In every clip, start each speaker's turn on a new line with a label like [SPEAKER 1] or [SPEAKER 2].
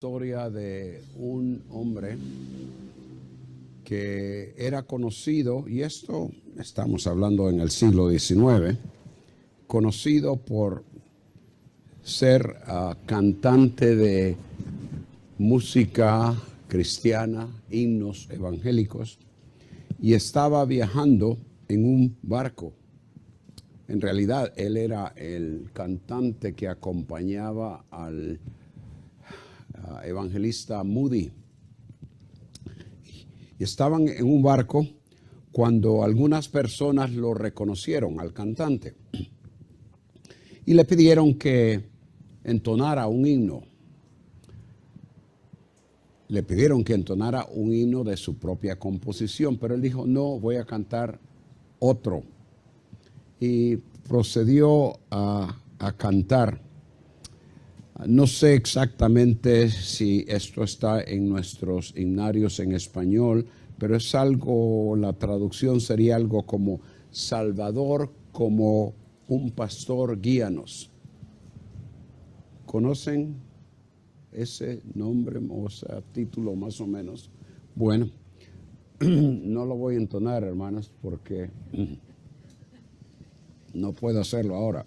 [SPEAKER 1] Historia de un hombre que era conocido, y esto estamos hablando en el siglo XIX, conocido por ser cantante de música cristiana, himnos evangélicos, y estaba viajando en un barco. En realidad, él era el cantante que acompañaba al evangelista Moody. Y estaban en un barco cuando algunas personas lo reconocieron al cantante y le pidieron que entonara un himno. Le pidieron que entonara un himno de su propia composición, pero él dijo, no, voy a cantar otro. Y procedió a cantar. No sé exactamente si esto está en nuestros himnarios en español, pero es algo, la traducción sería algo como Salvador como un pastor, guíanos. ¿Conocen ese nombre o sea, título más o menos? Bueno, no lo voy a entonar, hermanos, porque no puedo hacerlo ahora.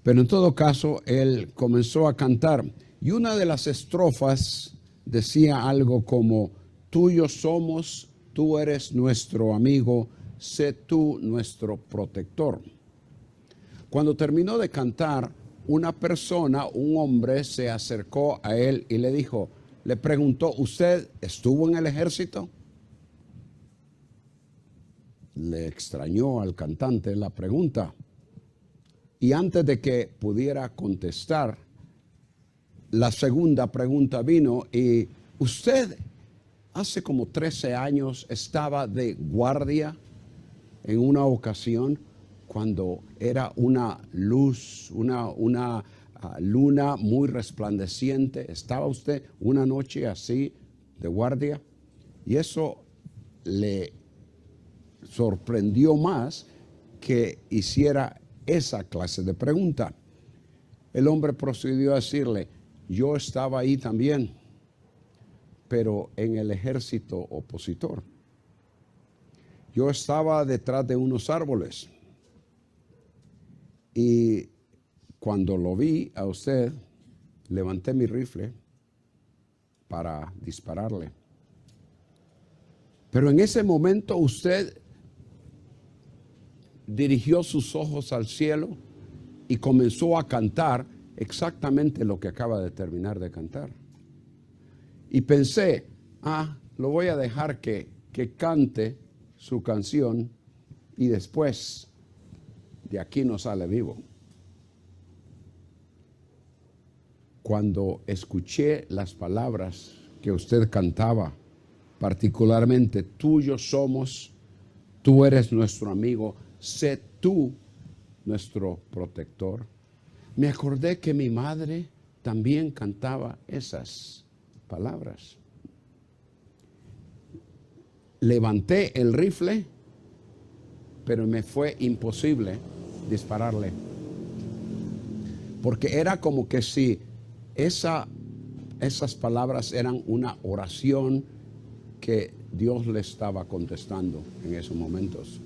[SPEAKER 1] Pero en todo caso, él comenzó a cantar. Y una de las estrofas decía algo como, tuyo somos, tú eres nuestro amigo, sé tú nuestro protector. Cuando terminó de cantar, una persona, un hombre, se acercó a él y le dijo, le preguntó, ¿usted estuvo en el ejército? Le extrañó al cantante la pregunta. Y antes de que pudiera contestar, la segunda pregunta vino y usted hace como 13 años estaba de guardia en una ocasión cuando era una luz, una luna muy resplandeciente. ¿Estaba usted una noche así de guardia? Y eso le sorprendió más que hiciera esa clase de pregunta. El hombre procedió a decirle, yo estaba ahí también, pero en el ejército opositor. Yo estaba detrás de unos árboles y cuando lo vi a usted, levanté mi rifle para dispararle. Pero en ese momento usted dirigió sus ojos al cielo y comenzó a cantar exactamente lo que acaba de terminar de cantar. Y pensé, lo voy a dejar que cante su canción y después de aquí no sale vivo. Cuando escuché las palabras que usted cantaba, particularmente, tuyo somos, tú eres nuestro amigo, sé tú nuestro protector. Me acordé que mi madre también cantaba esas palabras. Levanté el rifle, pero me fue imposible dispararle. Porque era como que si esas palabras eran una oración que Dios le estaba contestando en esos momentos.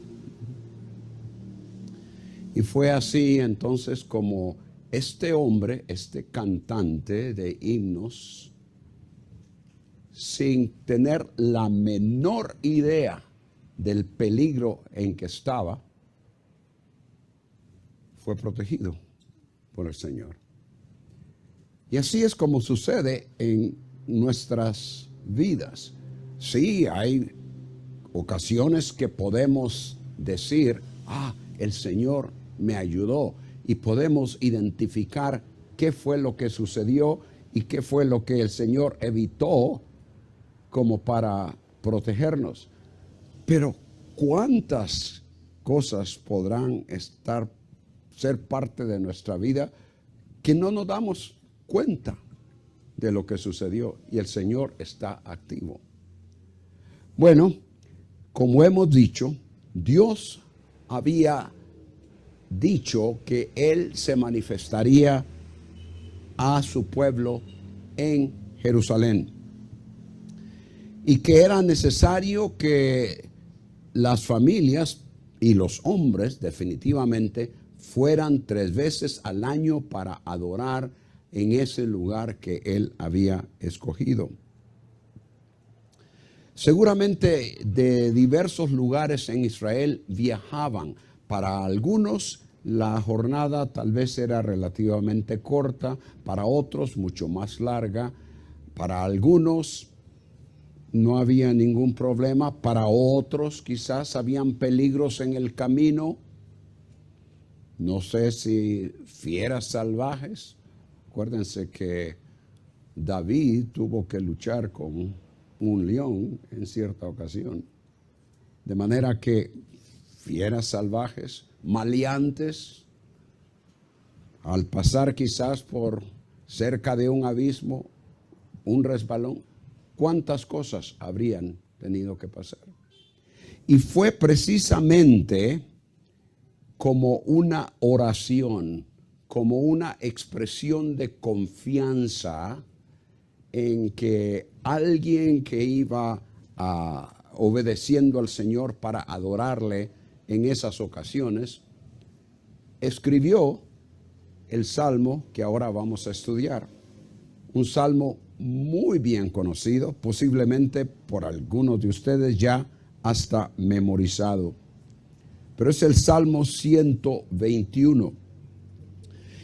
[SPEAKER 1] Y fue así entonces como este hombre, este cantante de himnos, sin tener la menor idea del peligro en que estaba, fue protegido por el Señor. Y así es como sucede en nuestras vidas. Sí, hay ocasiones que podemos decir, el Señor me ayudó, y podemos identificar qué fue lo que sucedió y qué fue lo que el Señor evitó como para protegernos. Pero ¿cuántas cosas podrán ser parte de nuestra vida que no nos damos cuenta de lo que sucedió y el Señor está activo? Bueno, como hemos dicho, Dios había dicho que Él se manifestaría a su pueblo en Jerusalén. Y que era necesario que las familias y los hombres definitivamente fueran 3 veces al año para adorar en ese lugar que él había escogido. Seguramente de diversos lugares en Israel viajaban. Para algunos la jornada tal vez era relativamente corta, para otros mucho más larga, para algunos no había ningún problema, para otros quizás habían peligros en el camino, no sé si fieras salvajes. Acuérdense que David tuvo que luchar con un león en cierta ocasión, de manera que fieras salvajes, maleantes, al pasar quizás por cerca de un abismo, un resbalón, cuántas cosas habrían tenido que pasar. Y fue precisamente como una oración, como una expresión de confianza en que alguien que iba obedeciendo al Señor para adorarle en esas ocasiones, escribió el salmo que ahora vamos a estudiar. Un salmo muy bien conocido, posiblemente por algunos de ustedes ya hasta memorizado. Pero es el Salmo 121.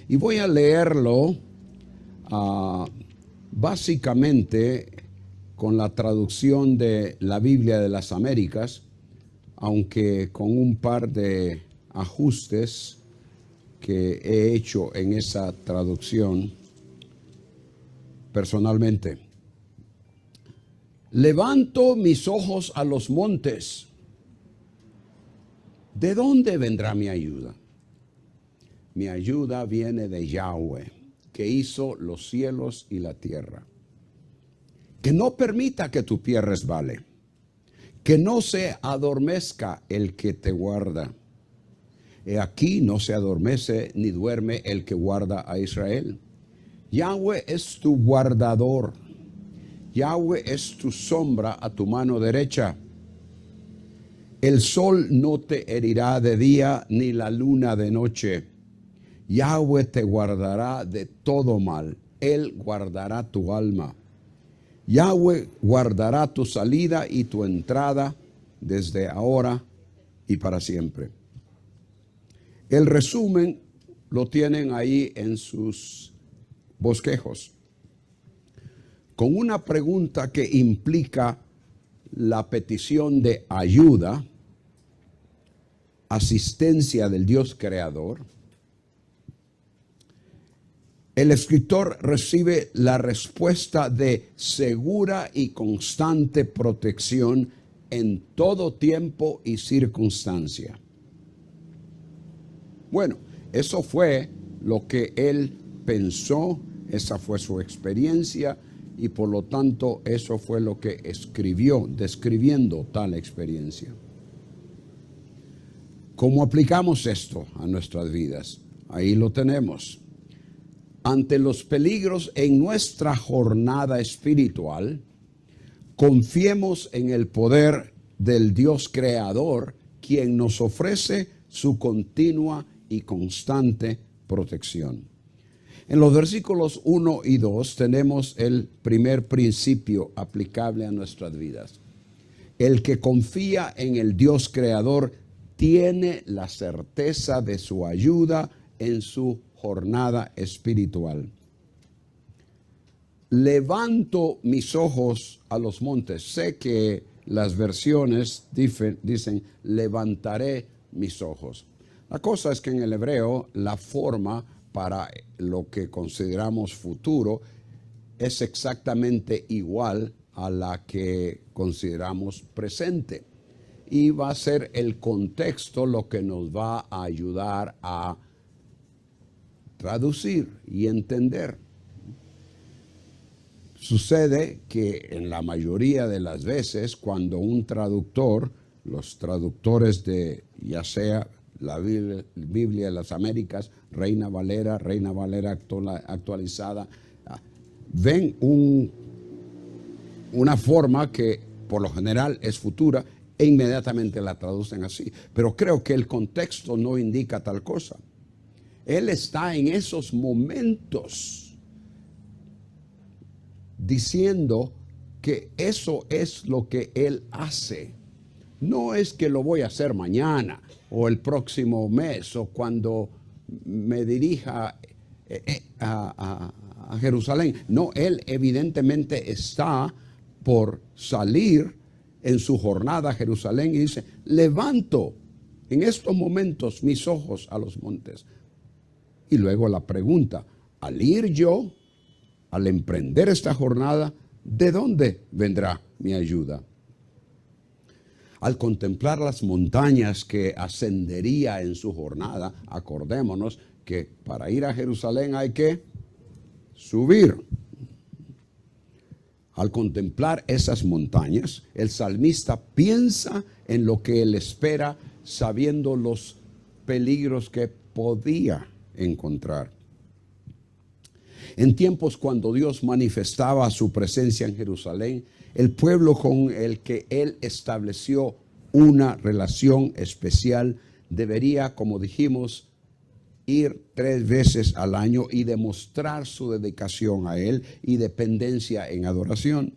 [SPEAKER 1] Y voy a leerlo básicamente con la traducción de la Biblia de las Américas, aunque con un par de ajustes que he hecho en esa traducción personalmente. Levanto mis ojos a los montes. ¿De dónde vendrá mi ayuda? Mi ayuda viene de Yahweh, que hizo los cielos y la tierra. Que no permita que tu pie resbale, que no se adormezca el que te guarda. He aquí no se adormece ni duerme el que guarda a Israel. Yahweh es tu guardador. Yahweh es tu sombra a tu mano derecha. El sol no te herirá de día, ni la luna de noche. Yahweh te guardará de todo mal. Él guardará tu alma. Yahweh guardará tu salida y tu entrada desde ahora y para siempre. El resumen lo tienen ahí en sus bosquejos, con una pregunta que implica la petición de ayuda, asistencia del Dios creador. El escritor recibe la respuesta de segura y constante protección en todo tiempo y circunstancia. Bueno, eso fue lo que él pensó, esa fue su experiencia y por lo tanto eso fue lo que escribió describiendo tal experiencia. ¿Cómo aplicamos esto a nuestras vidas? Ahí lo tenemos. Ante los peligros en nuestra jornada espiritual, confiemos en el poder del Dios creador, quien nos ofrece su continua y constante protección. En los versículos 1 y 2 tenemos el primer principio aplicable a nuestras vidas. El que confía en el Dios creador tiene la certeza de su ayuda en su jornada espiritual. Levanto mis ojos a los montes. Sé que las versiones dicen levantaré mis ojos. La cosa es que en el hebreo la forma para lo que consideramos futuro es exactamente igual a la que consideramos presente. Y va a ser el contexto lo que nos va a ayudar a traducir y entender. Sucede que en la mayoría de las veces cuando un traductor, los traductores de ya sea la Biblia de las Américas, Reina Valera actualizada, ven una forma que por lo general es futura e inmediatamente la traducen así. Pero creo que el contexto no indica tal cosa. Él está en esos momentos diciendo que eso es lo que Él hace. No es que lo voy a hacer mañana o el próximo mes o cuando me dirija a Jerusalén. No, Él evidentemente está por salir en su jornada a Jerusalén y dice, levanto en estos momentos mis ojos a los montes. Y luego la pregunta, al ir yo, al emprender esta jornada, ¿de dónde vendrá mi ayuda? Al contemplar las montañas que ascendería en su jornada, acordémonos que para ir a Jerusalén hay que subir. Al contemplar esas montañas, el salmista piensa en lo que él espera, sabiendo los peligros que podía encontrar. En tiempos cuando Dios manifestaba su presencia en Jerusalén, el pueblo con el que Él estableció una relación especial debería, como dijimos, ir 3 veces al año y demostrar su dedicación a Él y dependencia en adoración.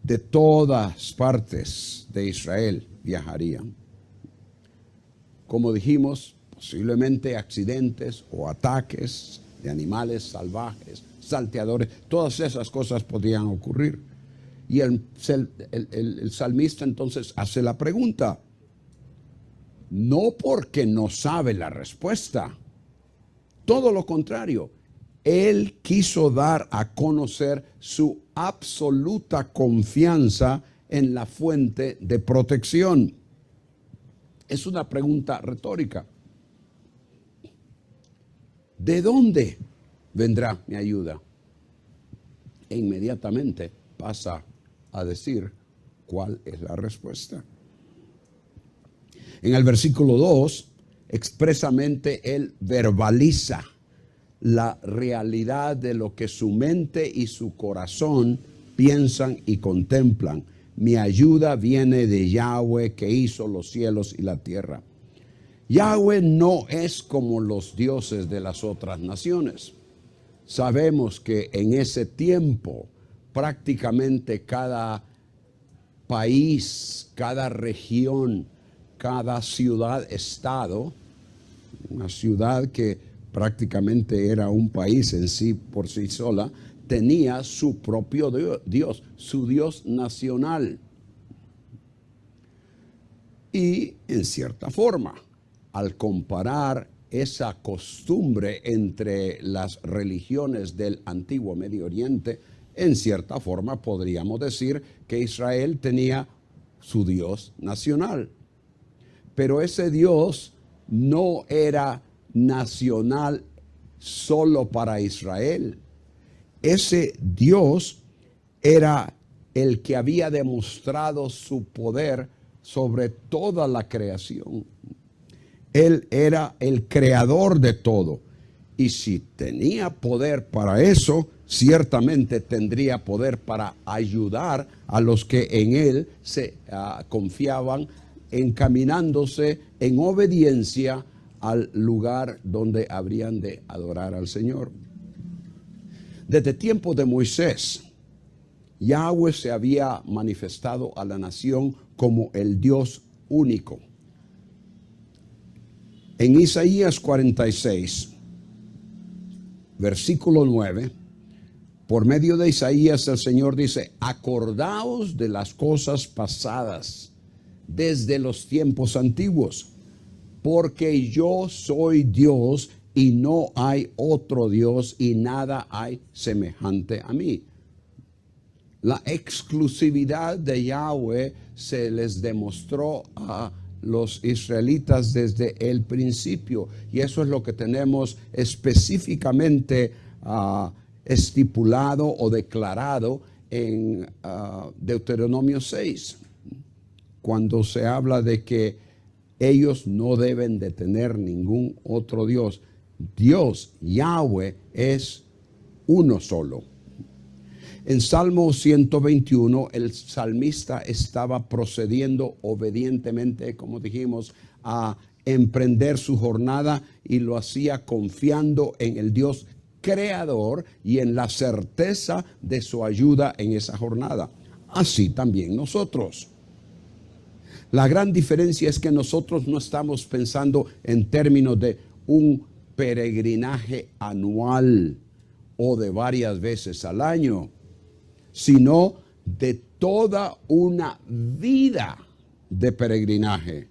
[SPEAKER 1] De todas partes de Israel viajarían. Como dijimos, posiblemente accidentes o ataques de animales salvajes, salteadores, todas esas cosas podrían ocurrir. Y el salmista entonces hace la pregunta, no porque no sabe la respuesta, todo lo contrario, él quiso dar a conocer su absoluta confianza en la fuente de protección. Es una pregunta retórica. ¿De dónde vendrá mi ayuda? E inmediatamente pasa a decir cuál es la respuesta. En el versículo 2, expresamente él verbaliza la realidad de lo que su mente y su corazón piensan y contemplan. Mi ayuda viene de Yahweh que hizo los cielos y la tierra. Yahweh no es como los dioses de las otras naciones. Sabemos que en ese tiempo prácticamente cada país, cada región, cada ciudad-estado, una ciudad que prácticamente era un país en sí por sí sola, tenía su propio Dios, su Dios nacional. Y en cierta forma, al comparar esa costumbre entre las religiones del antiguo Medio Oriente, en cierta forma podríamos decir que Israel tenía su Dios nacional. Pero ese Dios no era nacional solo para Israel. Ese Dios era el que había demostrado su poder sobre toda la creación. Él era el creador de todo. Y si tenía poder para eso, ciertamente tendría poder para ayudar a los que en Él se confiaban, encaminándose en obediencia al lugar donde habrían de adorar al Señor. Desde tiempos de Moisés, Yahweh se había manifestado a la nación como el Dios único. En Isaías 46, versículo 9, por medio de Isaías el Señor dice, acordaos de las cosas pasadas desde los tiempos antiguos, porque yo soy Dios y no hay otro Dios y nada hay semejante a mí. La exclusividad de Yahweh se les demostró a los israelitas desde el principio, y eso es lo que tenemos específicamente estipulado o declarado en Deuteronomio 6, cuando se habla de que ellos no deben de tener ningún otro Dios. Dios, Yahweh, es uno solo. En Salmo 121, el salmista estaba procediendo obedientemente, como dijimos, a emprender su jornada, y lo hacía confiando en el Dios creador y en la certeza de su ayuda en esa jornada. Así también nosotros. La gran diferencia es que nosotros no estamos pensando en términos de un peregrinaje anual o de varias veces al año, sino de toda una vida de peregrinaje.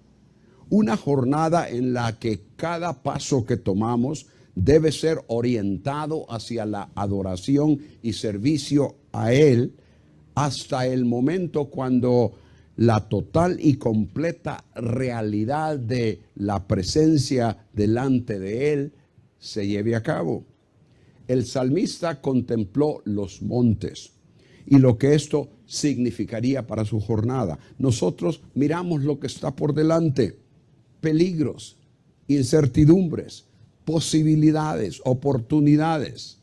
[SPEAKER 1] Una jornada en la que cada paso que tomamos debe ser orientado hacia la adoración y servicio a Él, hasta el momento cuando la total y completa realidad de la presencia delante de Él se lleve a cabo. El salmista contempló los montes y lo que esto significaría para su jornada. Nosotros miramos lo que está por delante: peligros, incertidumbres, posibilidades, oportunidades.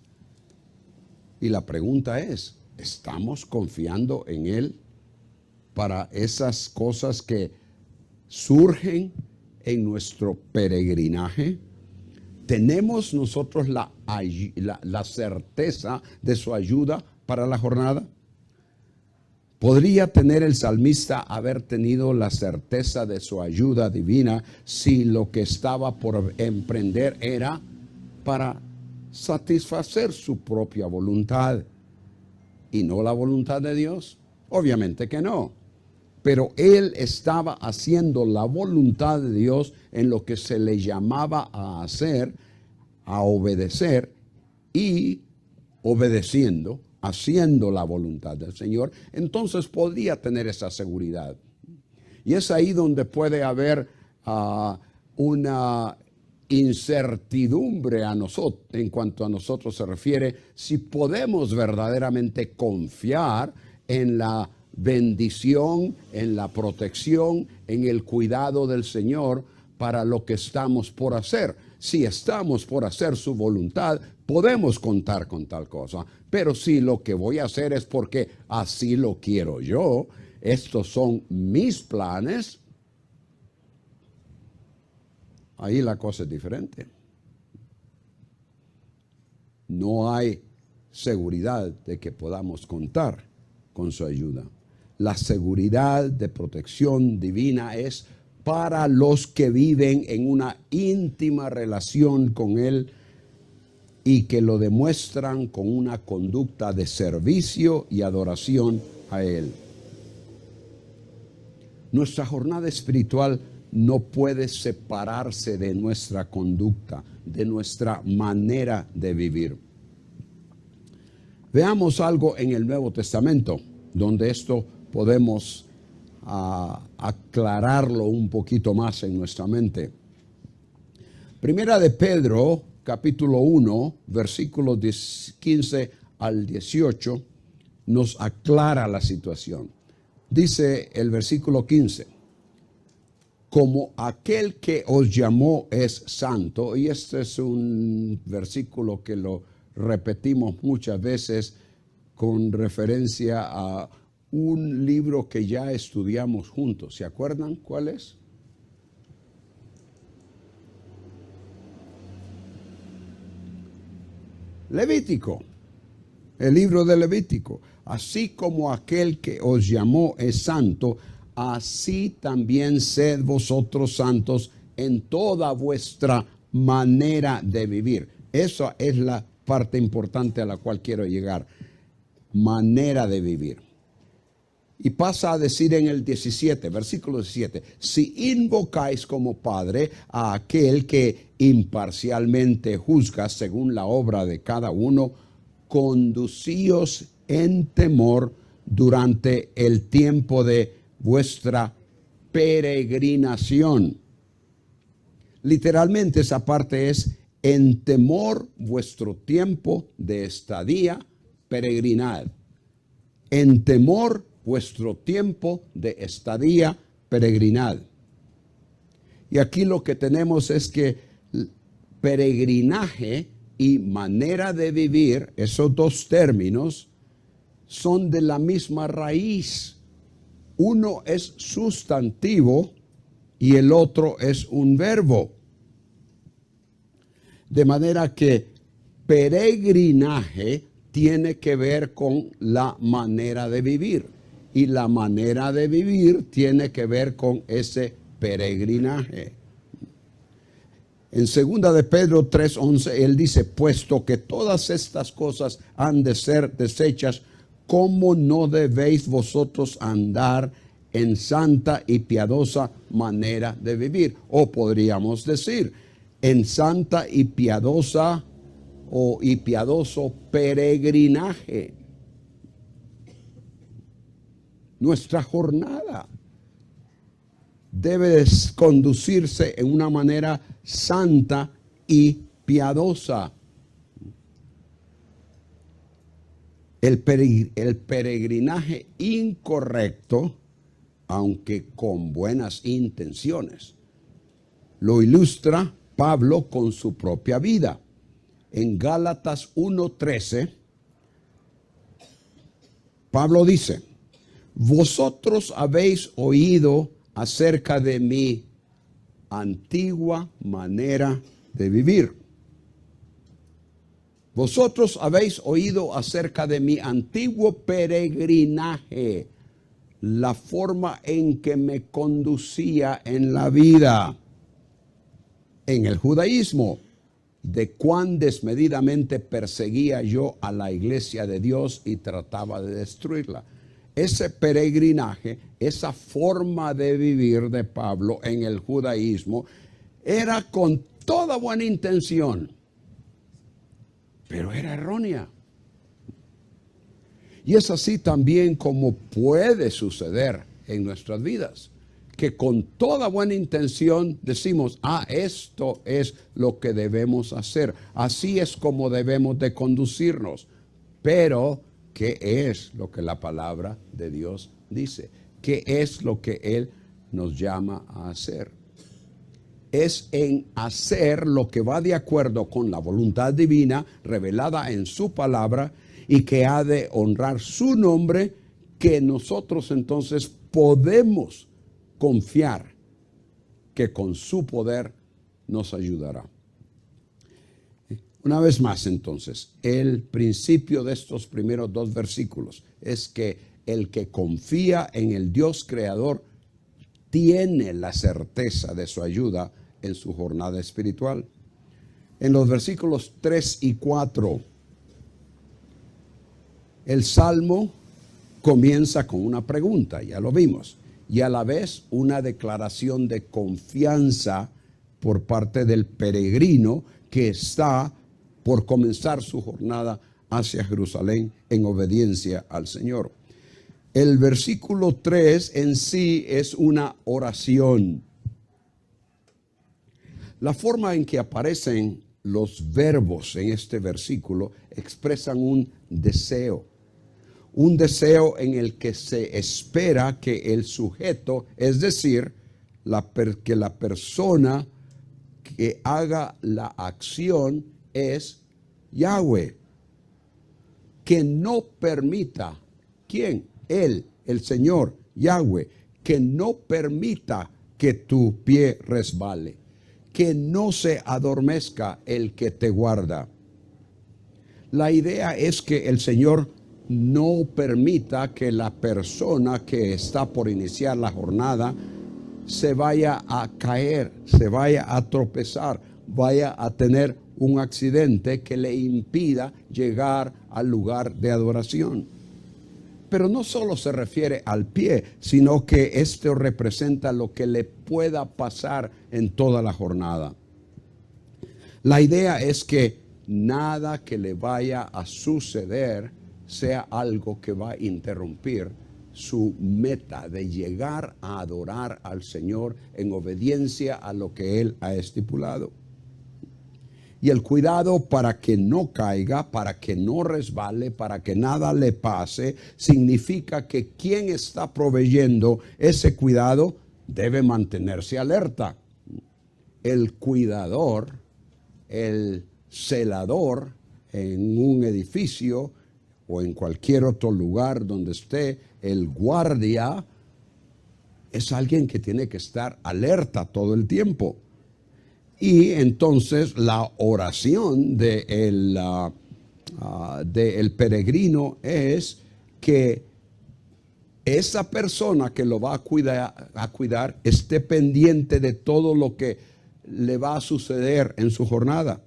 [SPEAKER 1] Y la pregunta es, ¿estamos confiando en Él para esas cosas que surgen en nuestro peregrinaje? ¿Tenemos nosotros la certeza de su ayuda para la jornada? ¿Podría tener el salmista haber tenido la certeza de su ayuda divina si lo que estaba por emprender era para satisfacer su propia voluntad y no la voluntad de Dios? Obviamente que no. Pero él estaba haciendo la voluntad de Dios en lo que se le llamaba a hacer, a obedecer, y obedeciendo, haciendo la voluntad del Señor, entonces podría tener esa seguridad. Y es ahí donde puede haber una incertidumbre a nosotros, en cuanto a nosotros se refiere, si podemos verdaderamente confiar en la bendición, en la protección, en el cuidado del Señor para lo que estamos por hacer. Si estamos por hacer su voluntad, podemos contar con tal cosa. Pero si lo que voy a hacer es porque así lo quiero yo, estos son mis planes, ahí la cosa es diferente. No hay seguridad de que podamos contar con su ayuda. La seguridad de protección divina es para los que viven en una íntima relación con Él y que lo demuestran con una conducta de servicio y adoración a Él. Nuestra jornada espiritual no puede separarse de nuestra conducta, de nuestra manera de vivir. Veamos algo en el Nuevo Testamento, donde esto podemos aclararlo un poquito más en nuestra mente. Primera de Pedro, capítulo 1, versículos 15 al 18, nos aclara la situación. Dice el versículo 15, como aquel que os llamó es santo, y este es un versículo que lo repetimos muchas veces con referencia a un libro que ya estudiamos juntos. ¿Se acuerdan cuál es? Levítico, el libro de Levítico. Así como aquel que os llamó es santo, así también sed vosotros santos en toda vuestra manera de vivir. Esa es la parte importante a la cual quiero llegar. Manera de vivir. Y pasa a decir en el 17, versículo 17, si invocáis como Padre a aquel que imparcialmente juzga según la obra de cada uno, conducíos en temor durante el tiempo de vuestra peregrinación. Literalmente esa parte es en temor vuestro tiempo de estadía, peregrinad. En temor vuestro tiempo de estadía, peregrinad. Y aquí lo que tenemos es que peregrinaje y manera de vivir, esos dos términos, son de la misma raíz. Uno es sustantivo y el otro es un verbo. De manera que peregrinaje tiene que ver con la manera de vivir. Y la manera de vivir tiene que ver con ese peregrinaje. En 2 de Pedro 3:11, él dice, puesto que todas estas cosas han de ser deshechas, ¿cómo no debéis vosotros andar en santa y piadosa manera de vivir? O podríamos decir, en santa y piadosa y piadoso peregrinaje. Nuestra jornada debe conducirse en una manera santa y piadosa. El peregrinaje incorrecto, aunque con buenas intenciones, lo ilustra Pablo con su propia vida. En Gálatas 1:13, Pablo dice, vosotros habéis oído acerca de mi antigua manera de vivir. Vosotros habéis oído acerca de mi antiguo peregrinaje, la forma en que me conducía en la vida, en el judaísmo, de cuán desmedidamente perseguía yo a la iglesia de Dios y trataba de destruirla. Ese peregrinaje, esa forma de vivir de Pablo en el judaísmo, era con toda buena intención, pero era errónea. Y es así también como puede suceder en nuestras vidas, que con toda buena intención decimos, esto es lo que debemos hacer, así es como debemos de conducirnos, pero ¿qué es lo que la palabra de Dios dice? ¿Qué es lo que Él nos llama a hacer? Es en hacer lo que va de acuerdo con la voluntad divina revelada en su palabra y que ha de honrar su nombre, que nosotros entonces podemos confiar que con su poder nos ayudará. Una vez más entonces, el principio de estos primeros dos versículos es que el que confía en el Dios creador tiene la certeza de su ayuda en su jornada espiritual. En los versículos 3 y 4, el Salmo comienza con una pregunta, ya lo vimos, y a la vez una declaración de confianza por parte del peregrino que está por comenzar su jornada hacia Jerusalén en obediencia al Señor. El versículo 3 en sí es una oración. La forma en que aparecen los verbos en este versículo expresan un deseo en el que se espera que el sujeto, es decir, que la persona que haga la acción es Yahweh, que no permita, ¿quién? Él, el Señor, Yahweh, que no permita que tu pie resbale, que no se adormezca el que te guarda. La idea es que el Señor no permita que la persona que está por iniciar la jornada se vaya a caer, se vaya a tropezar, vaya a tener un accidente que le impida llegar al lugar de adoración. Pero no solo se refiere al pie, sino que esto representa lo que le pueda pasar en toda la jornada. La idea es que nada que le vaya a suceder sea algo que va a interrumpir su meta de llegar a adorar al Señor en obediencia a lo que Él ha estipulado. Y el cuidado para que no caiga, para que no resbale, para que nada le pase, significa que quien está proveyendo ese cuidado debe mantenerse alerta. El cuidador, el celador en un edificio o en cualquier otro lugar donde esté el guardia, es alguien que tiene que estar alerta todo el tiempo. Y entonces la oración del peregrino es que esa persona que lo va a cuidar esté pendiente de todo lo que le va a suceder en su jornada.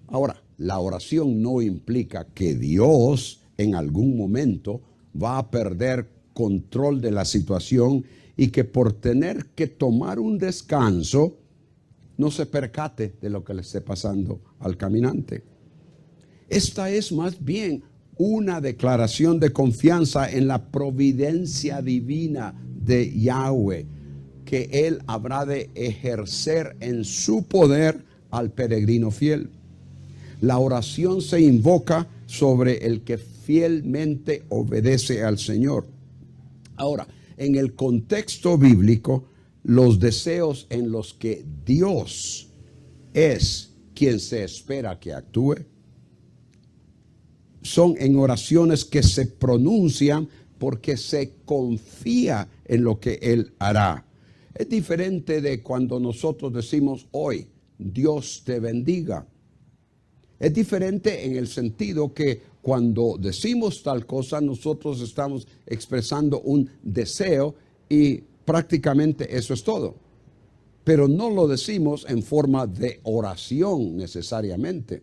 [SPEAKER 1] Ahora, la oración no implica que Dios en algún momento va a perder control de la situación y que por tener que tomar un descanso no se percate de lo que le esté pasando al caminante. Esta es más bien una declaración de confianza en la providencia divina de Yahweh, que Él habrá de ejercer en su poder al peregrino fiel. La oración se invoca sobre el que fielmente obedece al Señor. Ahora, en el contexto bíblico, los deseos en los que Dios es quien se espera que actúe son en oraciones que se pronuncian porque se confía en lo que Él hará. Es diferente de cuando nosotros decimos hoy, Dios te bendiga. Es diferente en el sentido que cuando decimos tal cosa, nosotros estamos expresando un deseo y prácticamente eso es todo. Pero no lo decimos en forma de oración necesariamente.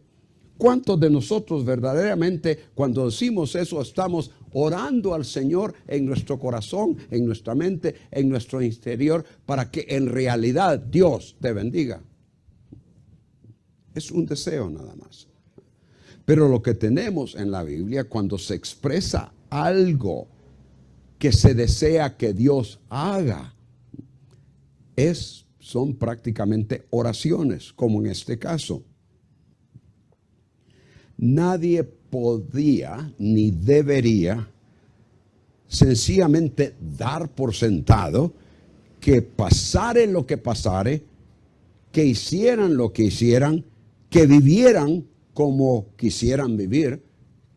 [SPEAKER 1] ¿Cuántos de nosotros verdaderamente cuando decimos eso estamos orando al Señor en nuestro corazón, en nuestra mente, en nuestro interior, para que en realidad Dios te bendiga? Es un deseo nada más. Pero lo que tenemos en la Biblia, cuando se expresa algo que se desea que Dios haga, son prácticamente oraciones, como en este caso. Nadie podía ni debería sencillamente dar por sentado que pasare lo que pasare, que hicieran lo que hicieran, que vivieran como quisieran vivir,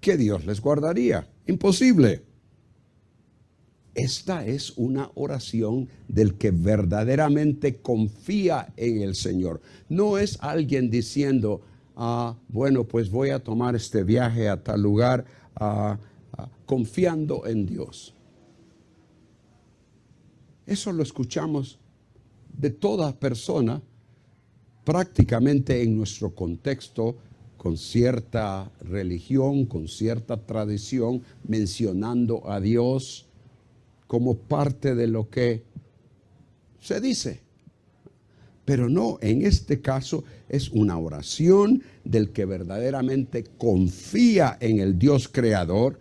[SPEAKER 1] que Dios les guardaría. Imposible. Esta es una oración del que verdaderamente confía en el Señor. No es alguien diciendo, bueno, pues voy a tomar este viaje a tal lugar confiando en Dios. Eso lo escuchamos de toda persona prácticamente en nuestro contexto, con cierta religión, con cierta tradición, mencionando a Dios como parte de lo que se dice. Pero no, en este caso es una oración del que verdaderamente confía en el Dios creador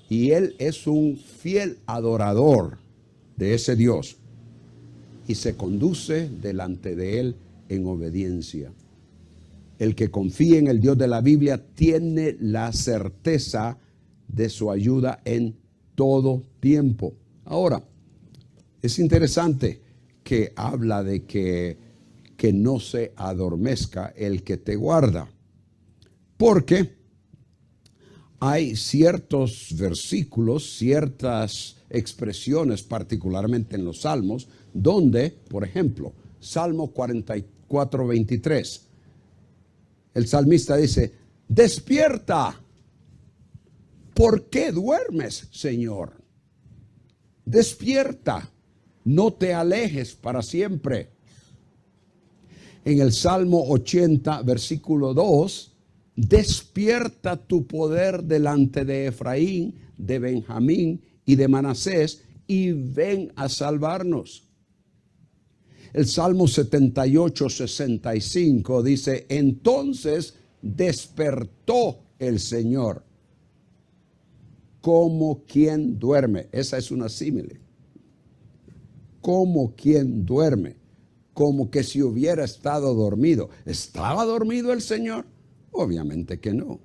[SPEAKER 1] y él es un fiel adorador de ese Dios y se conduce delante de él en obediencia. El que confía en el Dios de la Biblia tiene la certeza de su ayuda en todo tiempo. Ahora, es interesante que habla de que no se adormezca el que te guarda, porque hay ciertos versículos, ciertas expresiones, particularmente en los Salmos, donde, por ejemplo, Salmo 44, 23, el salmista dice, despierta, ¿por qué duermes, Señor? Despierta, no te alejes para siempre. En el Salmo 80, versículo 2, despierta tu poder delante de Efraín, de Benjamín y de Manasés, y ven a salvarnos. El Salmo 78, 65 dice, entonces despertó el Señor como quien duerme. Esa es una símile. Como quien duerme, como que si hubiera estado dormido. ¿Estaba dormido el Señor? Obviamente que no.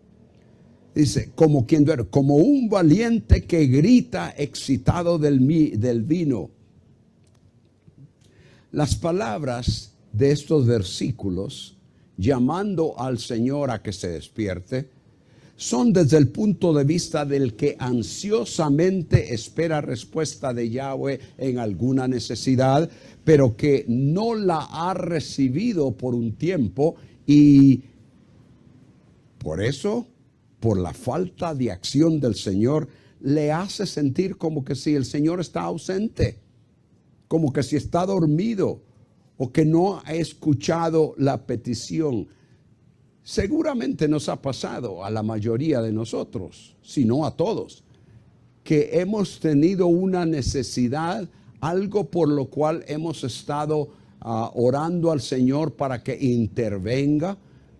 [SPEAKER 1] Dice, como quien duerme, como un valiente que grita excitado del vino. Las palabras de estos versículos llamando al Señor a que se despierte, son desde el punto de vista del que ansiosamente espera respuesta de Yahweh en alguna necesidad, pero que no la ha recibido por un tiempo y por eso, por la falta de acción del Señor, le hace sentir como que si el Señor está ausente, como que si está dormido o que no ha escuchado la petición. Seguramente nos ha pasado a la mayoría de nosotros, si no a todos, que hemos tenido una necesidad, algo por lo cual hemos estado orando al Señor para que intervenga,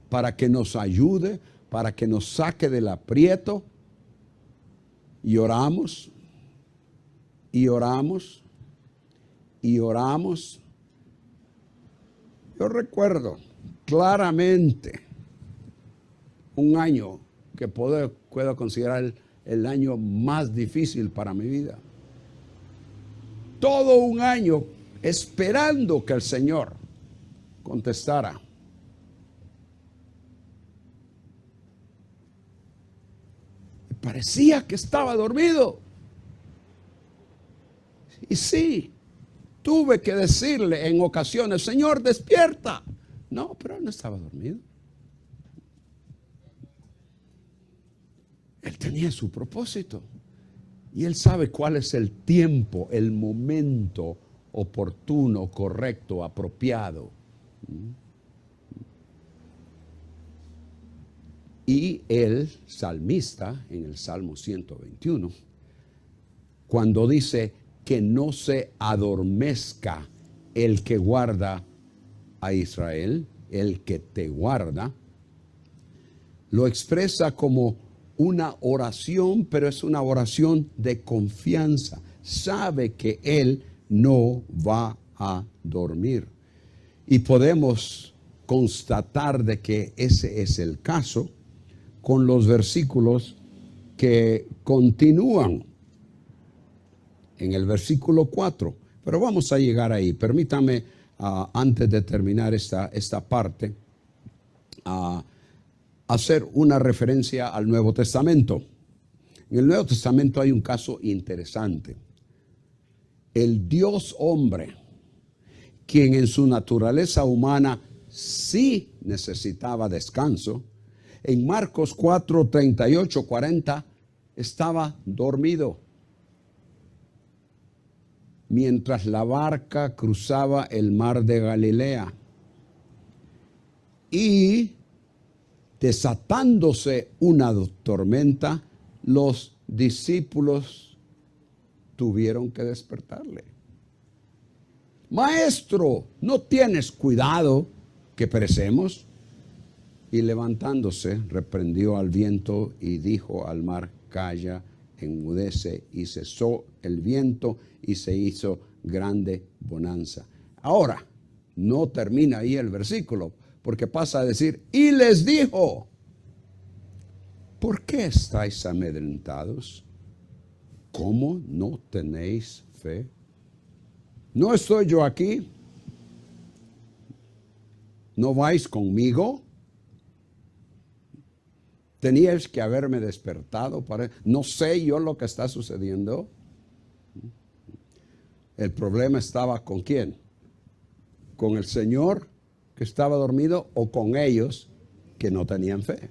[SPEAKER 1] para que nos ayude, para que nos saque del aprieto. Y oramos, y oramos, y oramos. Yo recuerdo claramente un año que puedo considerar el año más difícil para mi vida. Todo un año esperando que el Señor contestara. Parecía que estaba dormido. Y sí, tuve que decirle en ocasiones, Señor, despierta. No, pero no estaba dormido. Él tenía su propósito. Y Él sabe cuál es el tiempo, el momento oportuno, correcto, apropiado. Y el salmista, en el Salmo 121, cuando dice que no se adormezca el que guarda a Israel, el que te guarda, lo expresa como una oración, pero es una oración de confianza. Sabe que Él no va a dormir. Y podemos constatar de que ese es el caso con los versículos que continúan en el versículo 4. Pero vamos a llegar ahí. Permítame, antes de terminar esta parte, hacer una referencia al Nuevo Testamento. En el Nuevo Testamento hay un caso interesante. El Dios hombre, quien en su naturaleza humana sí necesitaba descanso, en Marcos 4, 38, 40, estaba dormido mientras la barca cruzaba el mar de Galilea. Y desatándose una tormenta, los discípulos tuvieron que despertarle. Maestro, ¿no tienes cuidado que perecemos? Y levantándose, reprendió al viento y dijo al mar, calla, enmudece, y cesó el viento y se hizo grande bonanza. Ahora, no termina ahí el versículo, porque pasa a decir, y les dijo, ¿por qué estáis amedrentados? ¿Cómo no tenéis fe? ¿No estoy yo aquí? ¿No vais conmigo? Teníais que haberme despertado para... ¿No sé yo lo que está sucediendo? El problema estaba ¿con quién? ¿Con el Señor que estaba dormido o con ellos que no tenían fe?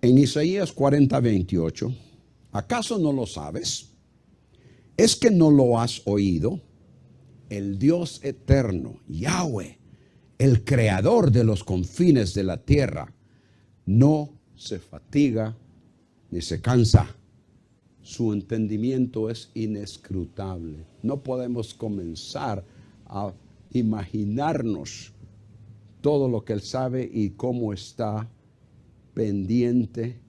[SPEAKER 1] En Isaías 40, 28, ¿acaso no lo sabes? ¿Es que no lo has oído? El Dios eterno, Yahweh, el creador de los confines de la tierra, no se fatiga ni se cansa. Su entendimiento es inescrutable. No podemos comenzar a imaginarnos todo lo que Él sabe y cómo está pendiente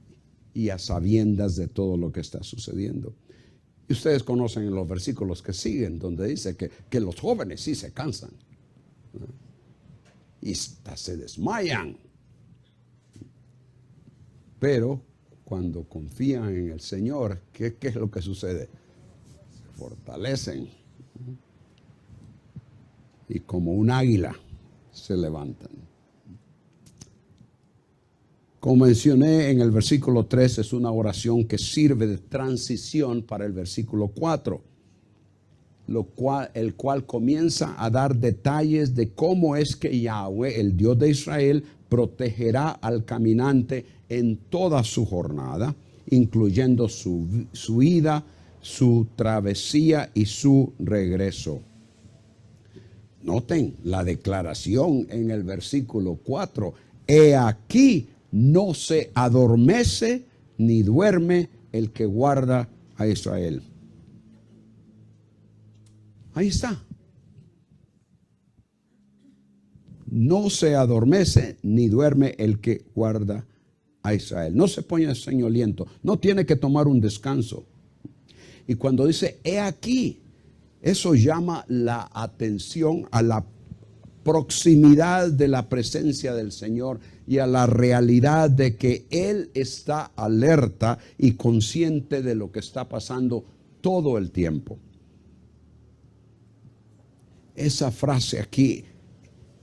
[SPEAKER 1] y a sabiendas de todo lo que está sucediendo. Y ustedes conocen en los versículos que siguen, donde dice que los jóvenes sí se cansan. Y hasta se desmayan. Pero cuando confían en el Señor, ¿qué es lo que sucede? Se fortalecen. y como un águila se levantan. Como mencioné en el versículo 3, es una oración que sirve de transición para el versículo 4, el cual comienza a dar detalles de cómo es que Yahweh, el Dios de Israel, protegerá al caminante en toda su jornada, incluyendo su ida, su travesía y su regreso. Noten la declaración en el versículo 4. He aquí, no se adormece ni duerme el que guarda a Israel. Ahí está. No se adormece ni duerme el que guarda a Israel. No se pone soñoliento. No tiene que tomar un descanso. Y cuando dice, he aquí, eso llama la atención a la proximidad de la presencia del Señor y a la realidad de que Él está alerta y consciente de lo que está pasando todo el tiempo. Esa frase aquí,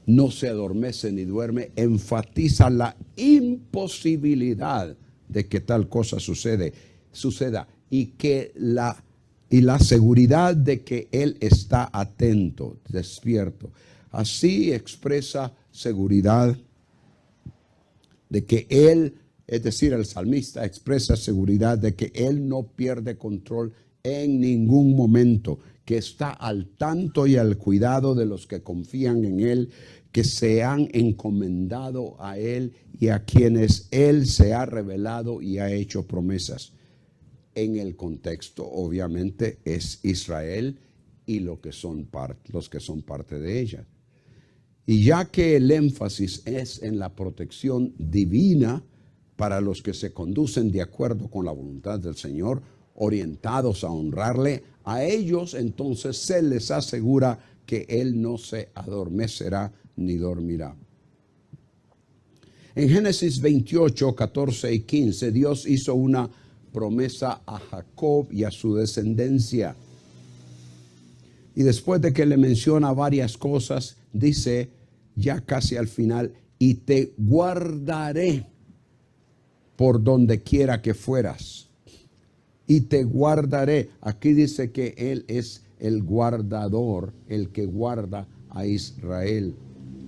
[SPEAKER 1] no se adormece ni duerme, enfatiza la imposibilidad de que tal cosa suceda y la seguridad de que Él está atento, despierto. Así expresa seguridad de que Él, es decir, el salmista expresa seguridad de que Él no pierde control en ningún momento, que está al tanto y al cuidado de los que confían en Él, que se han encomendado a Él y a quienes Él se ha revelado y ha hecho promesas. En el contexto, obviamente, es Israel y los que son parte de ella. Y ya que el énfasis es en la protección divina para los que se conducen de acuerdo con la voluntad del Señor, orientados a honrarle, a ellos entonces se les asegura que Él no se adormecerá ni dormirá. En Génesis 28, 14 y 15, Dios hizo una promesa a Jacob y a su descendencia. Y después de que le menciona varias cosas, dice ya casi al final, y te guardaré por donde quiera que fueras. Y te guardaré. Aquí dice que Él es el guardador, el que guarda a Israel.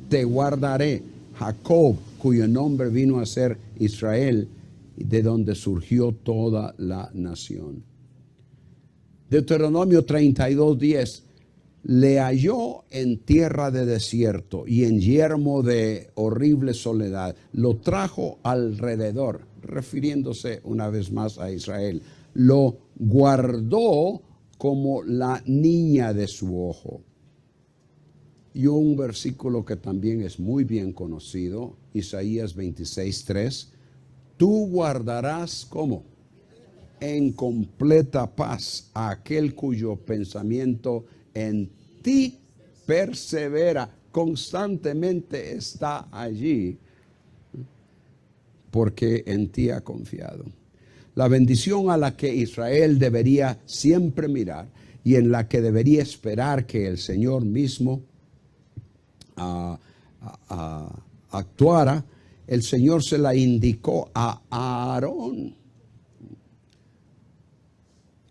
[SPEAKER 1] Te guardaré. Jacob, cuyo nombre vino a ser Israel, de donde surgió toda la nación. Deuteronomio 32:10. Le halló en tierra de desierto y en yermo de horrible soledad. Lo trajo alrededor, refiriéndose una vez más a Israel. Lo guardó como la niña de su ojo. Y un versículo que también es muy bien conocido, Isaías 26:3. Tú guardarás, ¿cómo? En completa paz a aquel cuyo pensamiento en ti persevera, constantemente está allí, porque en ti ha confiado. La bendición a la que Israel debería siempre mirar y en la que debería esperar que el Señor mismo actuara, el Señor se la indicó a Aarón.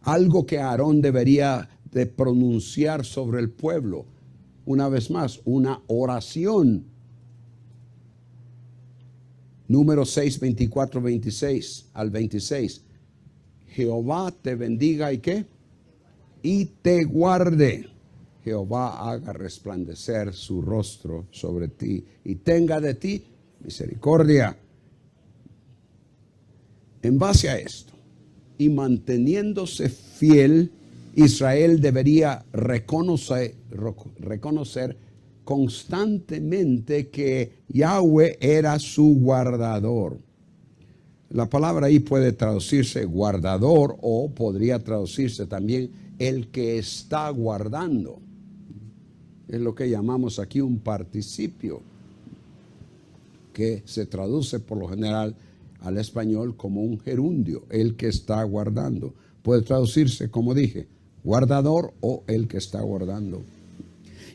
[SPEAKER 1] Algo que Aarón debería de pronunciar sobre el pueblo. Una vez más, una oración. Número 6, 24, 26 al 26. Jehová te bendiga y ¿qué? Y te guarde. Jehová haga resplandecer su rostro sobre ti y tenga de ti misericordia. En base a esto y manteniéndose fiel, Israel debería reconocer constantemente que Yahweh era su guardador. La palabra ahí puede traducirse guardador o podría traducirse también el que está guardando. Es lo que llamamos aquí un participio, que se traduce por lo general al español como un gerundio, el que está guardando. Puede traducirse, como dije, guardador o el que está guardando.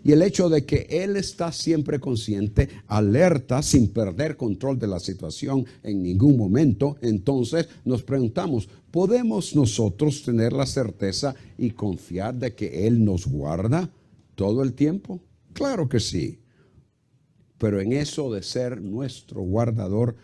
[SPEAKER 1] Y el hecho de que Él está siempre consciente, alerta, sin perder control de la situación en ningún momento, entonces nos preguntamos, ¿podemos nosotros tener la certeza y confiar de que Él nos guarda todo el tiempo? Claro que sí. Pero en eso de ser nuestro guardador,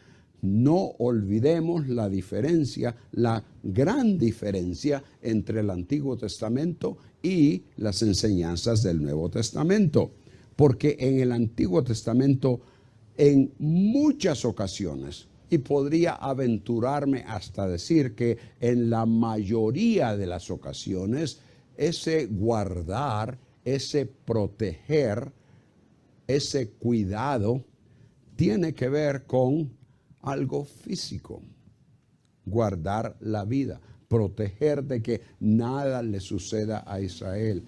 [SPEAKER 1] no olvidemos la diferencia, la gran diferencia entre el Antiguo Testamento y las enseñanzas del Nuevo Testamento. Porque en el Antiguo Testamento, en muchas ocasiones, y podría aventurarme hasta decir que en la mayoría de las ocasiones, ese guardar, ese proteger, ese cuidado, tiene que ver con algo físico. Guardar la vida, proteger de que nada le suceda a Israel,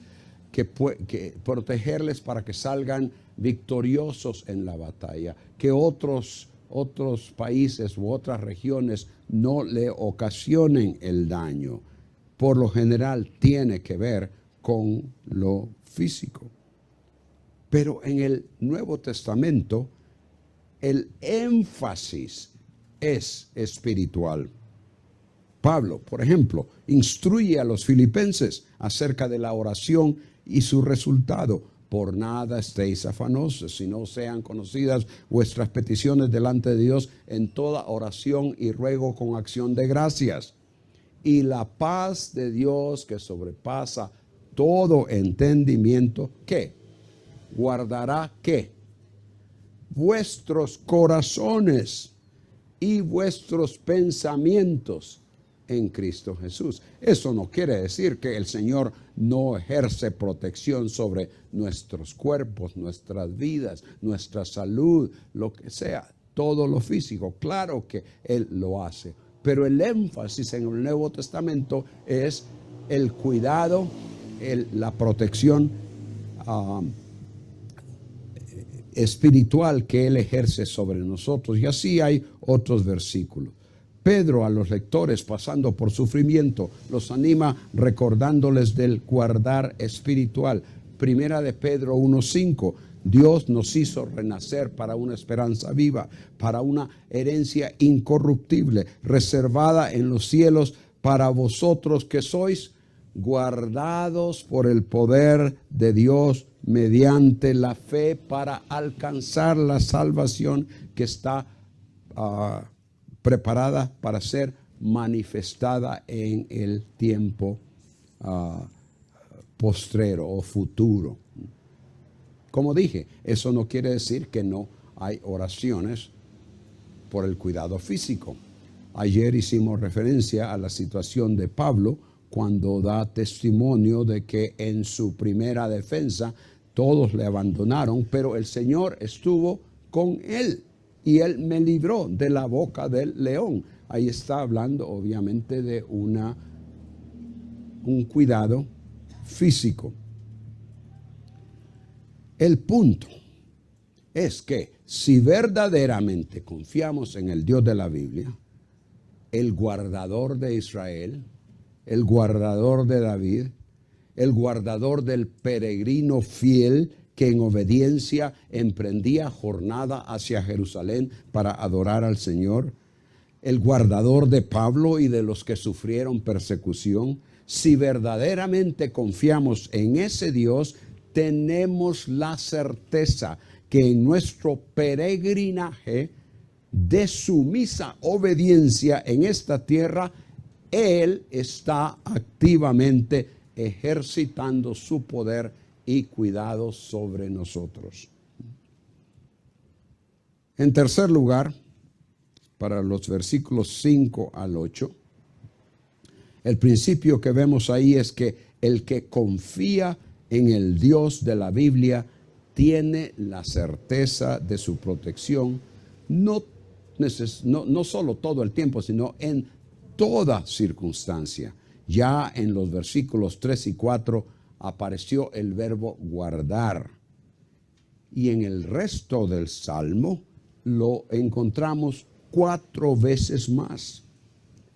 [SPEAKER 1] que protegerles para que salgan victoriosos en la batalla, que otros países u otras regiones no le ocasionen el daño. Por lo general tiene que ver con lo físico. Pero en el Nuevo Testamento, el énfasis es espiritual. Pablo, por ejemplo, instruye a los filipenses acerca de la oración y su resultado. Por nada estéis afanosos, sino sean conocidas vuestras peticiones delante de Dios en toda oración y ruego con acción de gracias. Y la paz de Dios que sobrepasa todo entendimiento, ¿qué? Guardará, ¿qué? Vuestros corazones y vuestros pensamientos en Cristo Jesús. Eso no quiere decir que el Señor no ejerce protección sobre nuestros cuerpos, nuestras vidas, nuestra salud, lo que sea, todo lo físico. Claro que Él lo hace, pero el énfasis en el Nuevo Testamento es el cuidado, la protección espiritual que Él ejerce sobre nosotros. Y así hay otros versículos. Pedro a los lectores pasando por sufrimiento los anima recordándoles del guardar espiritual. Primera de Pedro 1:5. Dios nos hizo renacer para una esperanza viva, para una herencia incorruptible, reservada en los cielos para vosotros que sois guardados por el poder de Dios mediante la fe para alcanzar la salvación que está preparada para ser manifestada en el tiempo postrero o futuro. Como dije, eso no quiere decir que no hay oraciones por el cuidado físico. Ayer hicimos referencia a la situación de Pablo cuando da testimonio de que en su primera defensa todos le abandonaron, pero el Señor estuvo con él y él me libró de la boca del león. Ahí está hablando obviamente de un cuidado físico. El punto es que si verdaderamente confiamos en el Dios de la Biblia, el guardador de Israel, el guardador de David, el guardador del peregrino fiel que en obediencia emprendía jornada hacia Jerusalén para adorar al Señor, el guardador de Pablo y de los que sufrieron persecución. Si verdaderamente confiamos en ese Dios, tenemos la certeza que en nuestro peregrinaje de sumisa obediencia en esta tierra, Él está activamente ejercitando su poder y cuidado sobre nosotros. En tercer lugar, para los versículos 5 al 8, el principio que vemos ahí es que el que confía en el Dios de la Biblia tiene la certeza de su protección, no solo todo el tiempo, sino en toda circunstancia. Ya en los versículos 3 y 4 apareció el verbo guardar. Y en el resto del Salmo lo encontramos 4 veces más.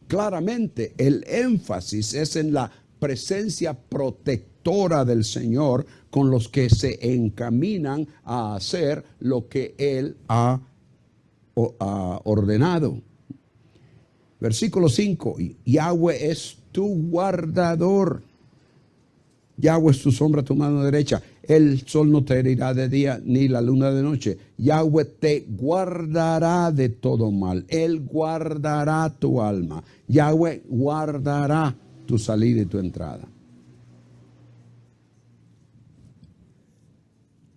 [SPEAKER 1] Claramente el énfasis es en la presencia protectora Torah del Señor, con los que se encaminan a hacer lo que Él ha ordenado. Versículo 5, Yahweh es tu guardador. Yahweh es tu sombra, tu mano derecha. El sol no te herirá de día, ni la luna de noche. Yahweh te guardará de todo mal. Él guardará tu alma. Yahweh guardará tu salida y tu entrada.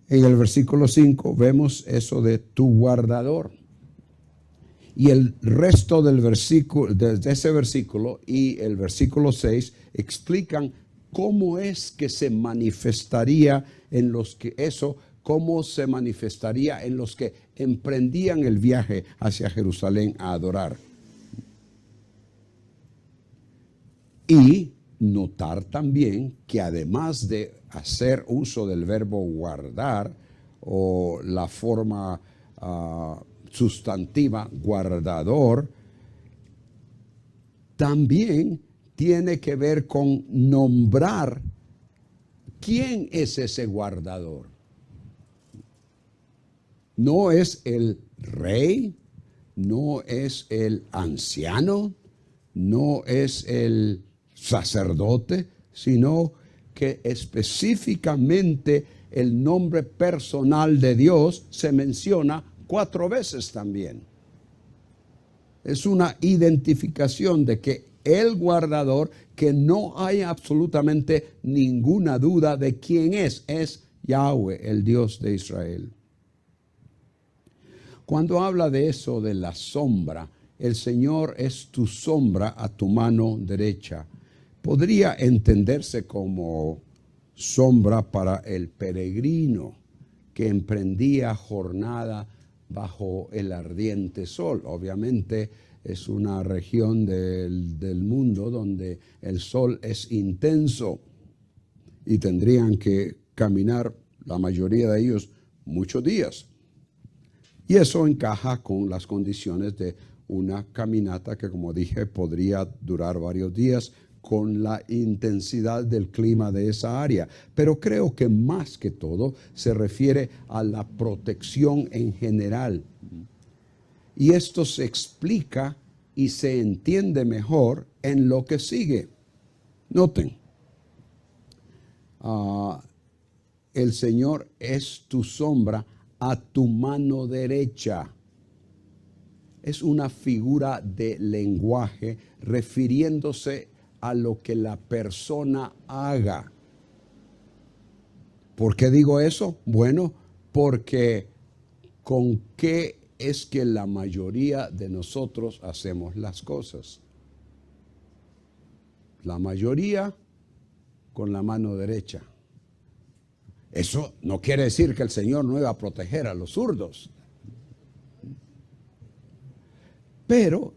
[SPEAKER 1] En el versículo 5 vemos eso de tu guardador. Y el resto del versículo, de ese versículo y el versículo 6 explican cómo es que se manifestaría en los que cómo se manifestaría en los que emprendían el viaje hacia Jerusalén a adorar. Y notar también que además de hacer uso del verbo guardar o la forma sustantiva guardador, también tiene que ver con nombrar quién es ese guardador. No es el rey, no es el anciano, no es el sacerdote, sino que específicamente el nombre personal de Dios se menciona 4 veces también. Es una identificación de que el guardador, que no hay absolutamente ninguna duda de quién es Yahweh, el Dios de Israel. Cuando habla de eso de la sombra, el Señor es tu sombra a tu mano derecha. Podría entenderse como sombra para el peregrino que emprendía jornada bajo el ardiente sol. Obviamente es una región del mundo donde el sol es intenso y tendrían que caminar la mayoría de ellos muchos días. Y eso encaja con las condiciones de una caminata que, como dije, podría durar varios días con la intensidad del clima de esa área. Pero creo que más que todo se refiere a la protección en general. Y esto se explica y se entiende mejor en lo que sigue. Noten, el Señor es tu sombra a tu mano derecha. Es una figura de lenguaje refiriéndose a lo que la persona haga. ¿Por qué digo eso? Bueno, porque ¿con qué es que la mayoría de nosotros hacemos las cosas? La mayoría con la mano derecha. Eso no quiere decir que el Señor no iba a proteger a los zurdos. Pero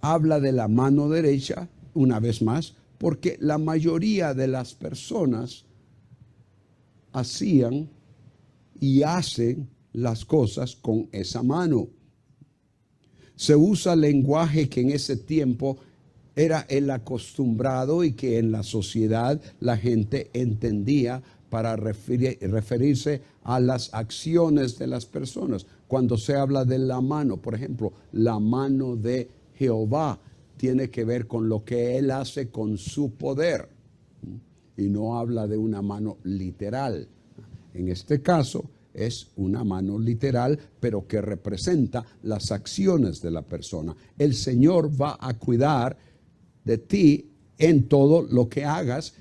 [SPEAKER 1] habla de la mano derecha, una vez más, porque la mayoría de las personas hacían y hacen las cosas con esa mano. Se usa lenguaje que en ese tiempo era el acostumbrado y que en la sociedad la gente entendía para referirse a las acciones de las personas. Cuando se habla de la mano, por ejemplo, la mano de Jehová tiene que ver con lo que Él hace con su poder. Y no habla de una mano literal. En este caso es una mano literal, pero que representa las acciones de la persona. El Señor va a cuidar de ti en todo lo que hagas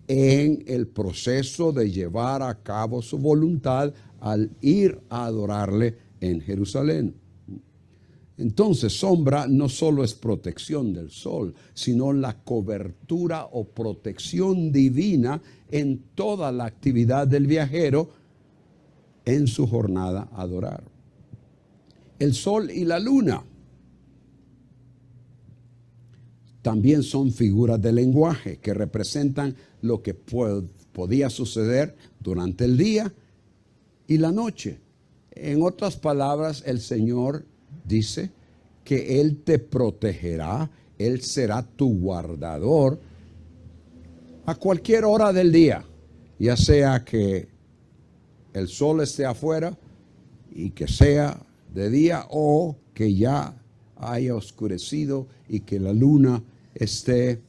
[SPEAKER 1] en el proceso de llevar a cabo su voluntad al ir a adorarle en Jerusalén. Entonces, sombra no solo es protección del sol, sino la cobertura o protección divina en toda la actividad del viajero en su jornada a adorar. El sol y la luna también son figuras de lenguaje que representan lo que podía suceder durante el día y la noche. En otras palabras, el Señor dice que Él te protegerá, Él será tu guardador a cualquier hora del día. ya sea que el sol esté afuera y que sea de día, o que ya haya oscurecido y que la luna esté,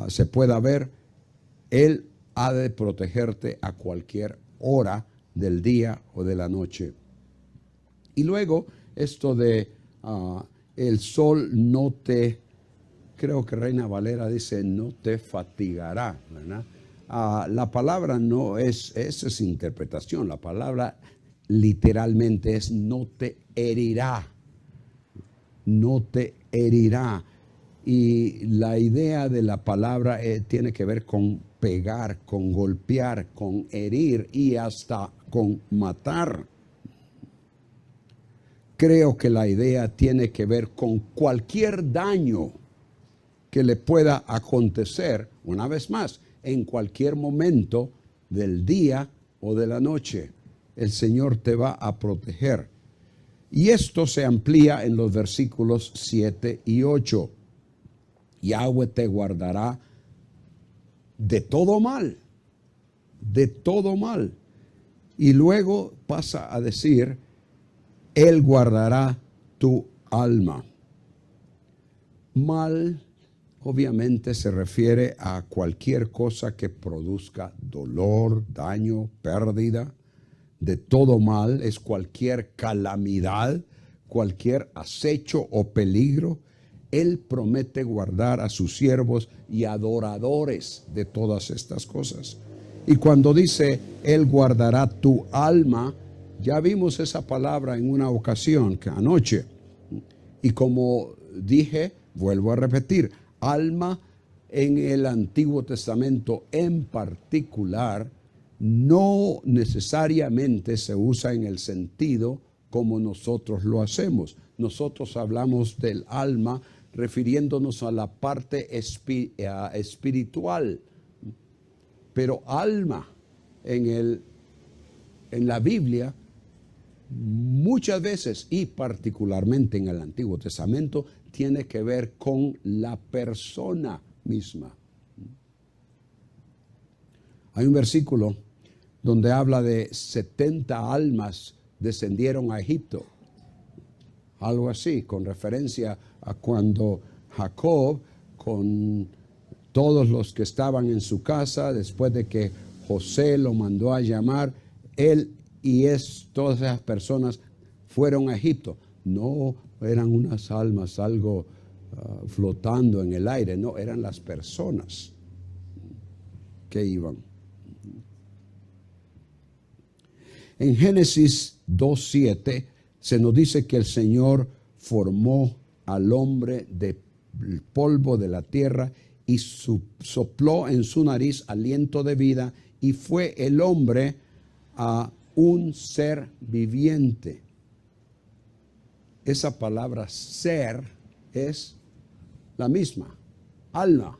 [SPEAKER 1] se pueda ver. Él ha de protegerte a cualquier hora del día o de la noche. Y luego esto de el sol no te, creo que Reina Valera dice, no te fatigará, ¿verdad? La palabra no es, esa es interpretación, la palabra literalmente es no te herirá, no te herirá. Y la idea de la palabra tiene que ver con pegar, con golpear, con herir y hasta con matar. Creo que la idea tiene que ver con cualquier daño que le pueda acontecer, una vez más, en cualquier momento del día o de la noche. El Señor te va a proteger. Y esto se amplía en los versículos 7 y 8. Yahweh te guardará de todo mal, de todo mal. Y luego pasa a decir, Él guardará tu alma. Mal, obviamente, se refiere a cualquier cosa que produzca dolor, daño, pérdida. De todo mal es cualquier calamidad, cualquier acecho o peligro. Él promete guardar a sus siervos y adoradores de todas estas cosas. Y cuando dice, Él guardará tu alma, ya vimos esa palabra en una ocasión, que anoche. Y como dije, vuelvo a repetir, alma en el Antiguo Testamento en particular, no necesariamente se usa en el sentido como nosotros lo hacemos. Nosotros hablamos del alma refiriéndonos a la parte espiritual, pero alma en la Biblia muchas veces, y particularmente en el Antiguo Testamento, tiene que ver con la persona misma. Hay un versículo donde habla de 70 almas descendieron a Egipto, algo así, con referencia a cuando Jacob, con todos los que estaban en su casa, después de que José lo mandó a llamar, él y todas esas personas fueron a Egipto. No eran unas almas, algo flotando en el aire, no, eran las personas que iban. En Génesis 2:7 se nos dice que el Señor formó al hombre del polvo de la tierra y sopló en su nariz aliento de vida, y fue el hombre a un ser viviente. Esa palabra ser es la misma, alma.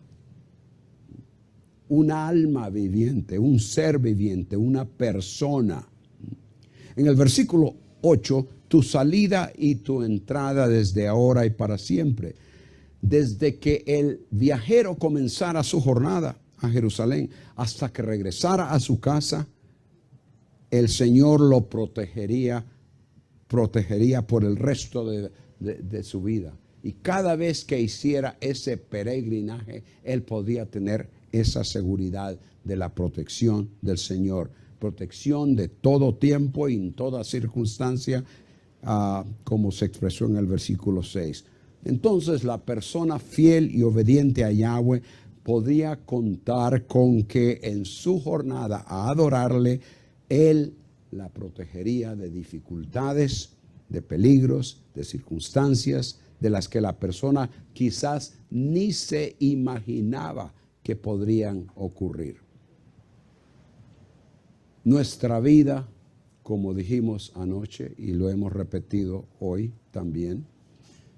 [SPEAKER 1] Una alma viviente, un ser viviente, una persona. En el versículo 8, tu salida y tu entrada desde ahora y para siempre. Desde que el viajero comenzara su jornada a Jerusalén hasta que regresara a su casa, el Señor lo protegería por el resto de su vida. Y cada vez que hiciera ese peregrinaje, él podía tener esa seguridad de la protección del Señor. Protección de todo tiempo y en toda circunstancia, como se expresó en el versículo 6. Entonces la persona fiel y obediente a Yahweh podía contar con que en su jornada a adorarle, Él la protegería de dificultades, de peligros, de circunstancias de las que la persona quizás ni se imaginaba que podrían ocurrir. Nuestra vida, como dijimos anoche y lo hemos repetido hoy también,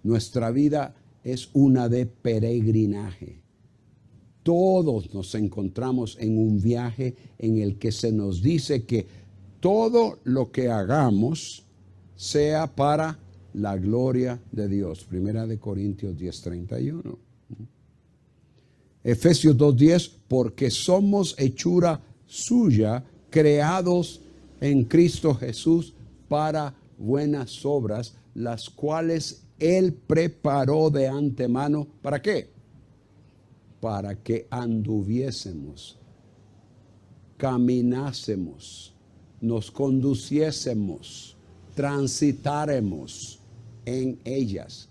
[SPEAKER 1] nuestra vida es una de peregrinaje. Todos nos encontramos en un viaje en el que se nos dice que todo lo que hagamos sea para la gloria de Dios. Primera de Corintios 10:31. Efesios 2:10, porque somos hechura suya, creados en Cristo Jesús para buenas obras, las cuales Él preparó de antemano. ¿Para qué? Para que anduviésemos, caminásemos, nos conduciésemos, transitáremos en ellas.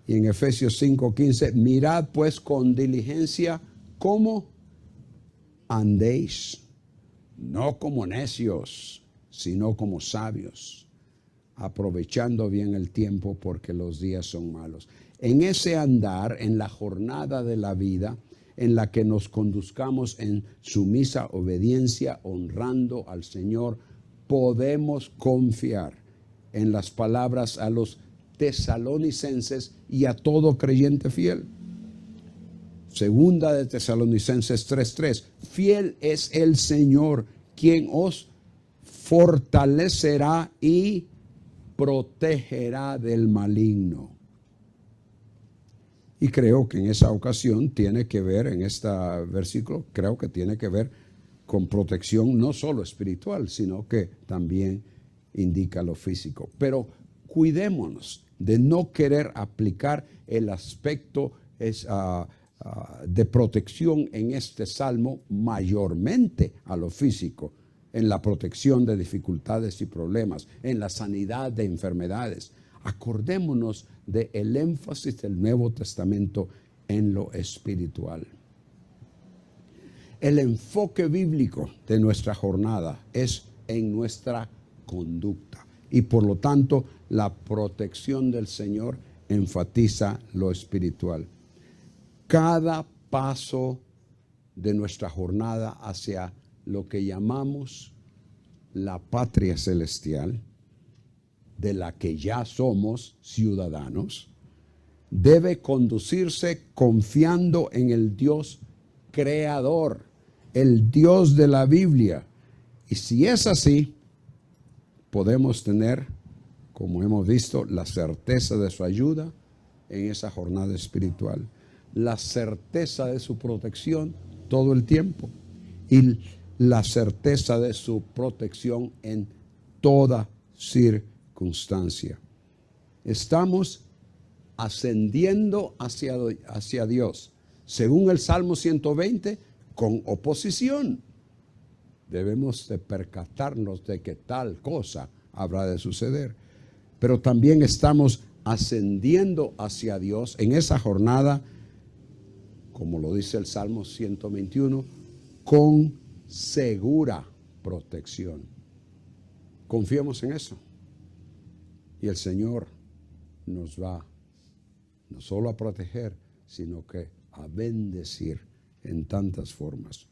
[SPEAKER 1] Y en Efesios 5:15, mirad pues con diligencia cómo andéis, no como necios, sino como sabios, aprovechando bien el tiempo porque los días son malos. En ese andar, en la jornada de la vida, en la que nos conduzcamos en sumisa obediencia, honrando al Señor, podemos confiar en las palabras a los tesalonicenses y a todo creyente fiel. Segunda de Tesalonicenses 3:3, fiel es el Señor, quien os fortalecerá y protegerá del maligno. Y creo que en esa ocasión tiene que ver, en este versículo, creo que tiene que ver con protección no solo espiritual, sino que también indica lo físico. Pero cuidémonos de no querer aplicar el aspecto de protección en este salmo mayormente a lo físico, en la protección de dificultades y problemas, en la sanidad de enfermedades. Acordémonos del énfasis del Nuevo Testamento en lo espiritual. El enfoque bíblico de nuestra jornada es en nuestra conducta y por lo tanto la protección del Señor enfatiza lo espiritual. Cada paso de nuestra jornada hacia lo que llamamos la patria celestial, de la que ya somos ciudadanos, debe conducirse confiando en el Dios creador, el Dios de la Biblia. Y si es así, podemos tener, como hemos visto, la certeza de su ayuda en esa jornada espiritual, la certeza de su protección todo el tiempo y la certeza de su protección en toda circunstancia. Estamos ascendiendo hacia Dios, según el Salmo 120, con oposición. Debemos de percatarnos de que tal cosa habrá de suceder. Pero también estamos ascendiendo hacia Dios en esa jornada, como lo dice el Salmo 121, con segura protección. Confiemos en eso. Y el Señor nos va no solo a proteger, sino que a bendecir en tantas formas.